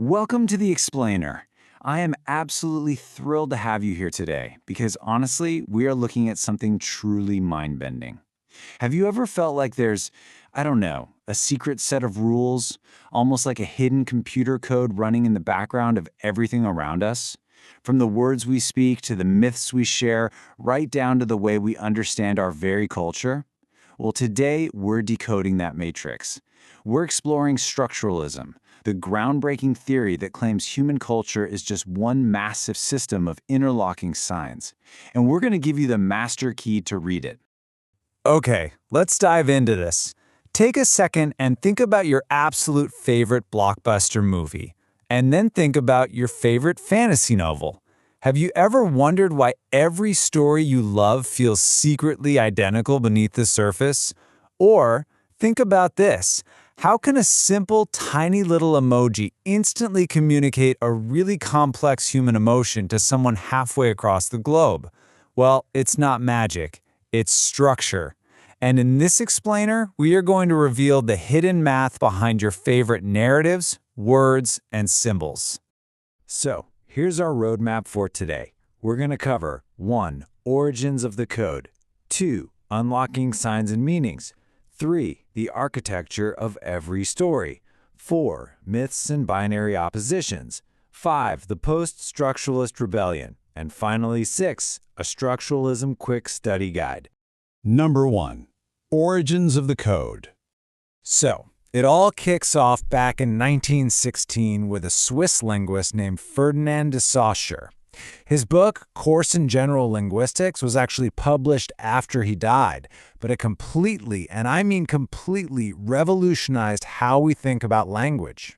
Welcome to The Explainer. I am absolutely thrilled to have you here today because honestly, we are looking at something truly mind-bending. Have you ever felt like there's, I don't know, a secret set of rules, almost like a hidden computer code running in the background of everything around us? From the words we speak to the myths we share, right down to the way we understand our very culture? Well, today we're decoding that matrix. We're exploring structuralism, the groundbreaking theory that claims human culture is just one massive system of interlocking signs. And we're going to give you the master key to read it. Okay, let's dive into this. Take a second and think about your absolute favorite blockbuster movie, and then think about your favorite fantasy novel. Have you ever wondered why every story you love feels secretly identical beneath the surface? Or think about this. How can a simple, tiny little emoji instantly communicate a really complex human emotion to someone halfway across the globe? Well, it's not magic, it's structure. And in this explainer, we are going to reveal the hidden math behind your favorite narratives, words, and symbols. So, here's our roadmap for today. We're going to cover 1. Origins of the code. 2. Unlocking signs and meanings. 3. The architecture of every story. 4. Myths and binary oppositions. 5. The post-structuralist rebellion. And finally 6. A structuralism quick study guide. Number 1. Origins of the code. So, it all kicks off back in 1916 with a Swiss linguist named Ferdinand de Saussure. His book, Course in General Linguistics, was actually published after he died, but it completely, and I mean completely, revolutionized how we think about language.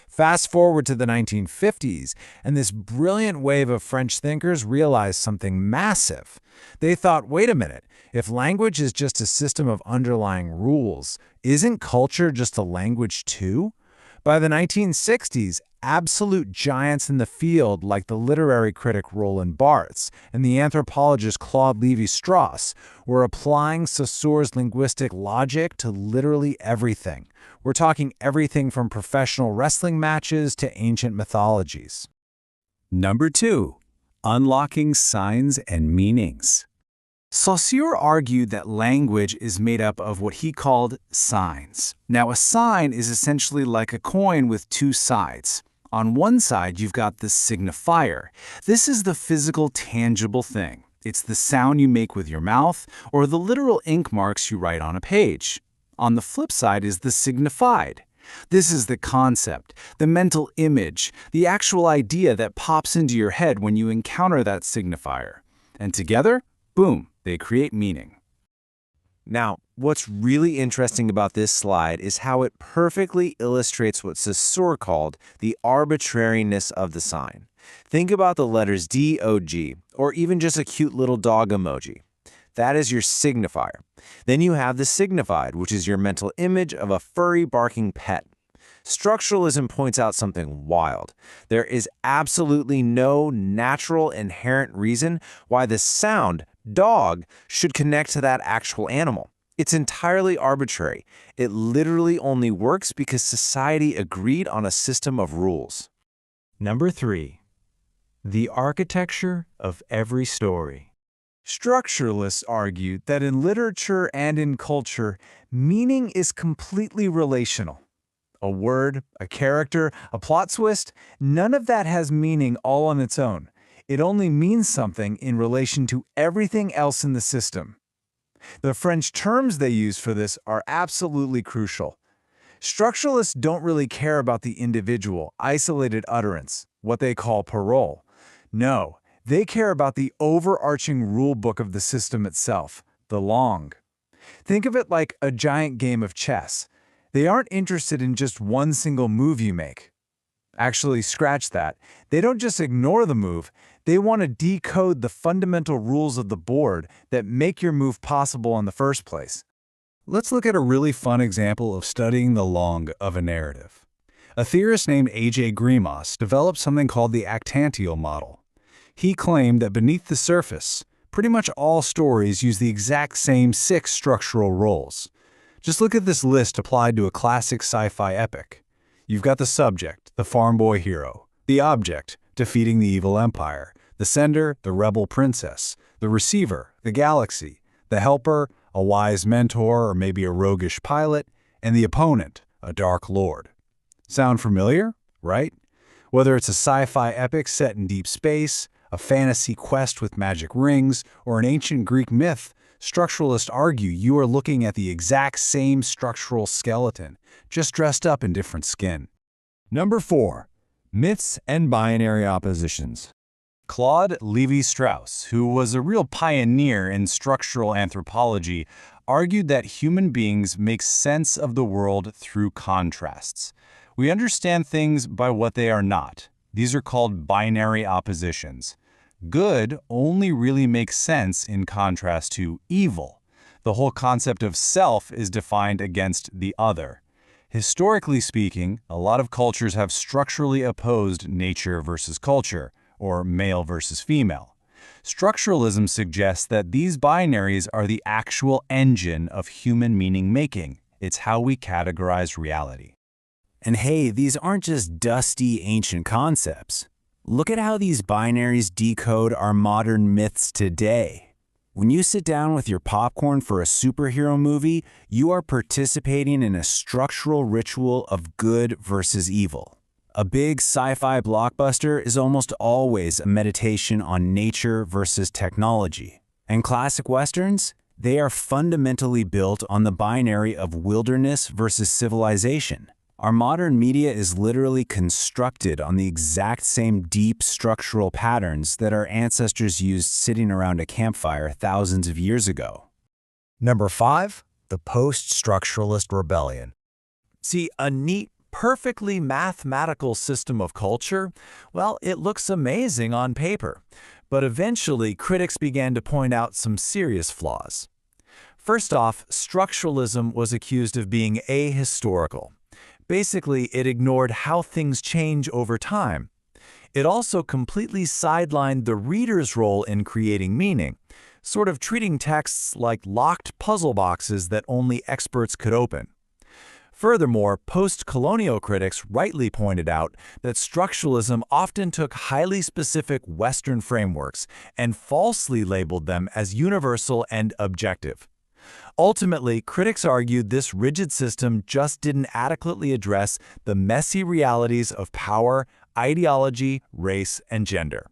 Fast forward to the 1950s, and this brilliant wave of French thinkers realized something massive. They thought, wait a minute, if language is just a system of underlying rules, isn't culture just a language too? By the 1960s, absolute giants in the field like the literary critic Roland Barthes and the anthropologist Claude Levi-Strauss were applying Saussure's linguistic logic to literally everything. We're talking everything from professional wrestling matches to ancient mythologies. Number 2. Unlocking signs and meanings. Saussure argued that language is made up of what he called signs. Now, a sign is essentially like a coin with two sides. On one side, you've got the signifier. This is the physical, tangible thing. It's the sound you make with your mouth or the literal ink marks you write on a page. On the flip side is the signified. This is the concept, the mental image, the actual idea that pops into your head when you encounter that signifier. And together, boom, they create meaning. Now, what's really interesting about this slide is how it perfectly illustrates what Saussure called the arbitrariness of the sign. Think about the letters D, O, G, or even just a cute little dog emoji. That is your signifier. Then you have the signified, which is your mental image of a furry barking pet. Structuralism points out something wild. There is absolutely no natural inherent reason why the sound dog should connect to that actual animal. It's entirely arbitrary. It literally only works because society agreed on a system of rules. Number 3. The architecture of every story. Structuralists argued that in literature and in culture, meaning is completely relational. A word, a character, a plot twist, none of that has meaning all on its own. It only means something in relation to everything else in the system. The French terms they use for this are absolutely crucial. Structuralists don't really care about the individual, isolated utterance, what they call parole. No, they care about the overarching rule book of the system itself, the Langue. Think of it like a giant game of chess. They aren't interested in just one single move you make. Actually, scratch that. They don't just ignore the move. They want to decode the fundamental rules of the board that make your move possible in the first place. Let's look at a really fun example of studying the Langue of a narrative. A theorist named A.J. Greimas developed something called the actantial model. He claimed that beneath the surface, pretty much all stories use the exact same 6 structural roles. Just look at this list applied to a classic sci-fi epic. You've got the subject, the farm boy hero, the object, defeating the evil empire, the sender, the rebel princess, the receiver, the galaxy, the helper, a wise mentor or maybe a roguish pilot, and the opponent, a dark lord. Sound familiar, right? Whether it's a sci-fi epic set in deep space, a fantasy quest with magic rings, or an ancient Greek myth, structuralists argue you are looking at the exact same structural skeleton, just dressed up in different skin. Number 4. Myths and binary oppositions. Claude Levi-Strauss, who was a real pioneer in structural anthropology, argued that human beings make sense of the world through contrasts. We understand things by what they are not. These are called binary oppositions. Good only really makes sense in contrast to evil. The whole concept of self is defined against the other. Historically speaking, a lot of cultures have structurally opposed nature versus culture, or male versus female. Structuralism suggests that these binaries are the actual engine of human meaning-making. It's how we categorize reality. And hey, these aren't just dusty ancient concepts. Look at how these binaries decode our modern myths today. When you sit down with your popcorn for a superhero movie, you are participating in a structural ritual of good versus evil. A big sci-fi blockbuster is almost always a meditation on nature versus technology. And classic westerns? They are fundamentally built on the binary of wilderness versus civilization. Our modern media is literally constructed on the exact same deep structural patterns that our ancestors used sitting around a campfire thousands of years ago. Number 5. The post-structuralist rebellion. See, a neat, perfectly mathematical system of culture, well, it looks amazing on paper. But eventually, critics began to point out some serious flaws. First off, structuralism was accused of being ahistorical. Basically, it ignored how things change over time. It also completely sidelined the reader's role in creating meaning, sort of treating texts like locked puzzle boxes that only experts could open. Furthermore, post-colonial critics rightly pointed out that structuralism often took highly specific Western frameworks and falsely labeled them as universal and objective. Ultimately, critics argued this rigid system just didn't adequately address the messy realities of power, ideology, race, and gender.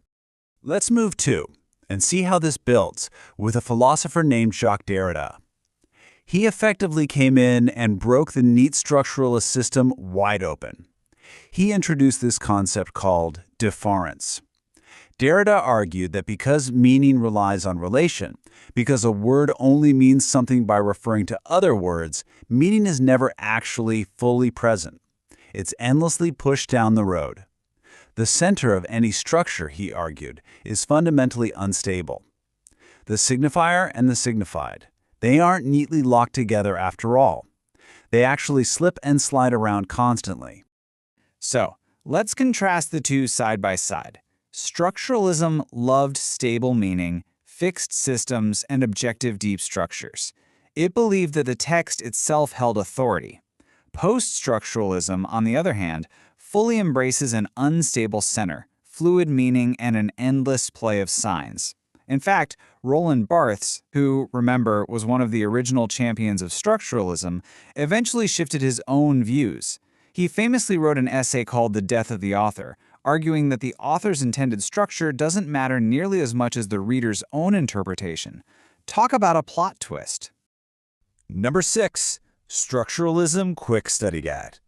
Let's move to and see how this builds with a philosopher named Jacques Derrida. He effectively came in and broke the neat structuralist system wide open. He introduced this concept called deference. Derrida argued that because meaning relies on relation, because a word only means something by referring to other words, meaning is never actually fully present. It's endlessly pushed down the road. The center of any structure, he argued, is fundamentally unstable. The signifier and the signified, they aren't neatly locked together after all. They actually slip and slide around constantly. So, let's contrast the two side by side. Structuralism loved stable meaning, fixed systems, and objective deep structures. It believed that the text itself held authority. Post-structuralism, on the other hand, fully embraces an unstable center, fluid meaning, and an endless play of signs. In fact, Roland Barthes, who, remember, was one of the original champions of structuralism, eventually shifted his own views. He famously wrote an essay called The Death of the Author, arguing that the author's intended structure doesn't matter nearly as much as the reader's own interpretation. Talk about a plot twist. Number 6. Structuralism Quick Study Guide.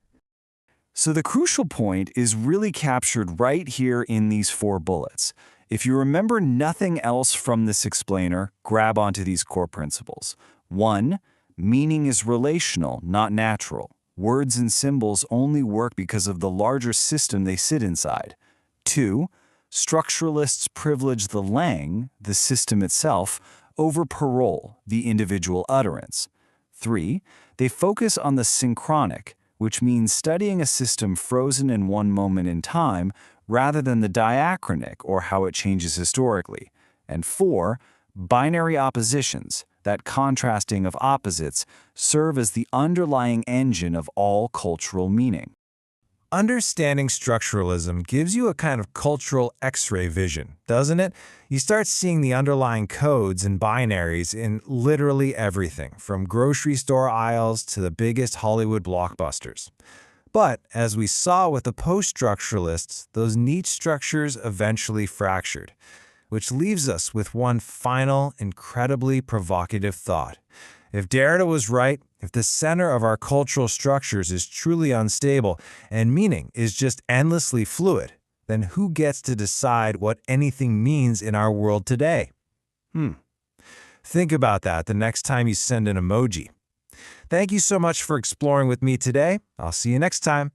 So the crucial point is really captured right here in these 4 bullets. If you remember nothing else from this explainer, grab onto these core principles. 1. Meaning is relational, not natural. Words and symbols only work because of the larger system they sit inside. 2. Structuralists privilege the Langue, the system itself, over Parole, the individual utterance. 3. They focus on the Synchronic, which means studying a system frozen in one moment in time rather than the Diachronic, or how it changes historically. And 4. Binary oppositions, that contrasting of opposites, serve as the underlying engine of all cultural meaning. Understanding structuralism gives you a kind of cultural X-ray vision, doesn't it? You start seeing the underlying codes and binaries in literally everything, from grocery store aisles to the biggest Hollywood blockbusters. But, as we saw with the post-structuralists, those neat structures eventually fractured, which leaves us with one final, incredibly provocative thought. If Derrida was right, if the center of our cultural structures is truly unstable and meaning is just endlessly fluid, then who gets to decide what anything means in our world today? Think about that the next time you send an emoji. Thank you so much for exploring with me today. I'll see you next time.